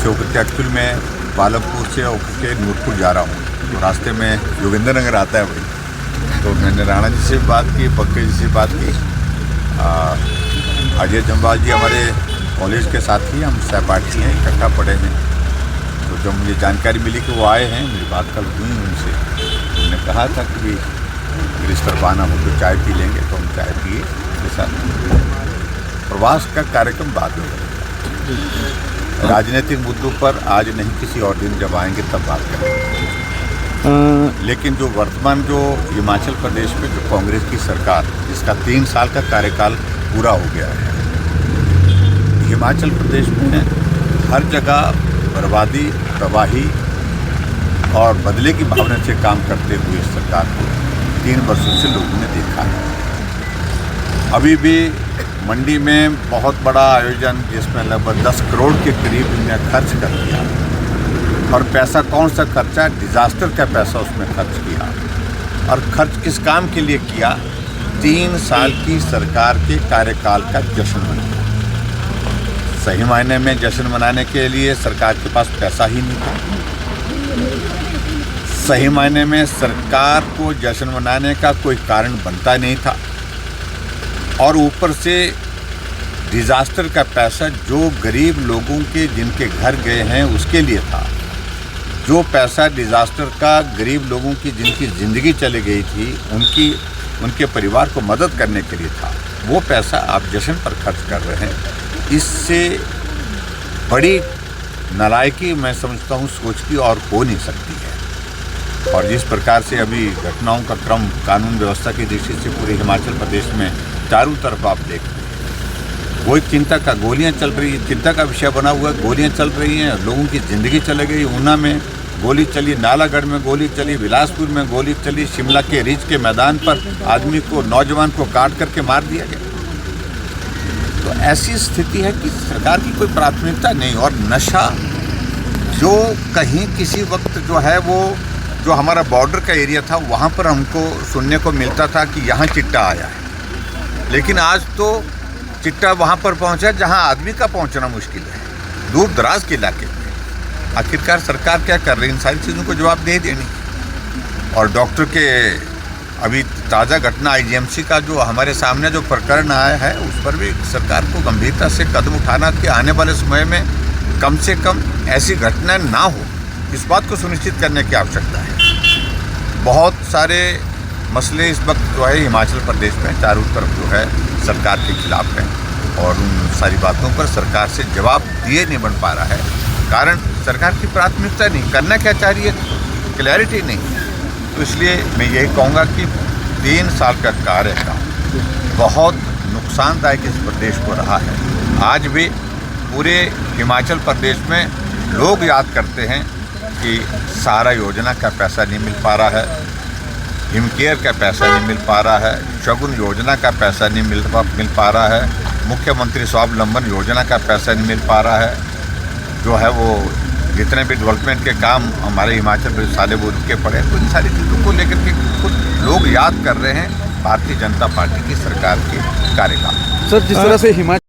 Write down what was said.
होकर के एक्चुअल में पालमपुर से होकर के नूरपुर जा रहा हूँ, तो रास्ते में योगेंद्र नगर आता है भाई। तो मैंने राणा जी से बात की, पंकज जी से बात की, अजय जम्वाल जी हमारे कॉलेज के साथी, हम सहपाठी हैं, इकट्ठा पढ़े हैं। तो जब मुझे जानकारी मिली कि वो आए हैं, मेरी बात कल हुई उनसे, उन्होंने कहा था कि अगर इस तरफ आना हो तो चाय पी लेंगे, तो हम चाय पिए उसके साथ। प्रवास का कार्यक्रम बाद में करेंगे, राजनीतिक मुद्दों पर आज नहीं, किसी और दिन जब आएंगे तब बात करेंगे। लेकिन जो वर्तमान जो हिमाचल प्रदेश में जो कांग्रेस की सरकार, जिसका 3 साल का कार्यकाल पूरा हो गया है, हिमाचल प्रदेश में हर जगह बर्बादी, तबाही और बदले की भावना से काम करते हुए सरकार को 3 वर्षों से लोगों ने देखा है। अभी भी मंडी में बहुत बड़ा आयोजन, जिसमें लगभग 10 करोड़ के करीब इन्हें खर्च कर दिया, और पैसा कौन सा खर्चा, डिज़ास्टर का पैसा उसमें खर्च किया। और खर्च किस काम के लिए किया? 3 साल की सरकार के कार्यकाल का जश्न मनाया। सही मायने में जश्न मनाने के लिए सरकार के पास पैसा ही नहीं था। सही मायने में सरकार को जश्न मनाने का कोई कारण बनता नहीं था। और ऊपर से डिज़ास्टर का पैसा जो गरीब लोगों के जिनके घर गए हैं उसके लिए था। जो पैसा डिज़ास्टर का गरीब लोगों की जिनकी ज़िंदगी चली गई थी, उनके परिवार को मदद करने के लिए था, वो पैसा आप जश्न पर खर्च कर रहे हैं। इससे बड़ी नालायकी मैं समझता हूँ सोच की और हो नहीं सकती है। और जिस प्रकार से अभी घटनाओं का क्रम कानून व्यवस्था की दृष्टि से पूरे हिमाचल प्रदेश में चारों तरफ आप देख रहे हैं, वो एक चिंता का गोलियां चल रही है, चिंता का विषय बना हुआ है। गोलियां चल रही हैं, लोगों की ज़िंदगी चली गई। ऊना में गोली चली, नालागढ़ में गोली चली, बिलासपुर में गोली चली, शिमला के रिज के मैदान पर आदमी को, नौजवान को काट करके मार दिया गया। तो ऐसी स्थिति है कि सरकार की कोई प्राथमिकता नहीं। और नशा जो कहीं किसी वक्त जो है, वो जो हमारा बॉर्डर का एरिया था, वहाँ पर हमको सुनने को मिलता था कि यहाँ चिट्टा आया है। लेकिन आज तो चिट्टा वहाँ पर पहुँचा जहाँ आदमी का पहुँचना मुश्किल है, दूर दराज के इलाके में। आखिरकार सरकार क्या कर रही है? इन सारी चीज़ों को जवाब दे देनी। और डॉक्टर के अभी ताज़ा घटना आईजीएमसी का जो हमारे सामने जो प्रकरण आया है, उस पर भी सरकार को गंभीरता से कदम उठाना कि आने वाले समय में कम से कम ऐसी घटनाएं ना हो, इस बात को सुनिश्चित करने की आवश्यकता है। बहुत सारे मसले इस वक्त जो है हिमाचल प्रदेश में चारों तरफ जो है सरकार के खिलाफ हैं, और उन सारी बातों पर सरकार से जवाब दिए नहीं बन पा रहा है। कारण सरकार की प्राथमिकता नहीं, करना क्या चाह रही है, क्लैरिटी नहीं है। तो इसलिए मैं यही कहूँगा कि 3 साल का कार्यकाल बहुत नुकसानदायक इस प्रदेश को रहा है। आज भी पूरे हिमाचल प्रदेश में लोग याद करते हैं कि सहारा योजना का पैसा नहीं मिल पा रहा है, हिमकेयर का पैसा नहीं मिल पा रहा है, शगुन योजना का पैसा नहीं मिल पा रहा है, मुख्यमंत्री स्वावलंबन योजना का पैसा नहीं मिल पा रहा है। जो है वो जितने भी डेवलपमेंट के काम हमारे हिमाचल प्रदेश साले वो रुके पड़े, तो इन सारी चीज़ों को लेकर के खुद लोग याद कर रहे हैं भारतीय जनता पार्टी की सरकार के कार्यकाल। सर, जिस तरह से हिमाचल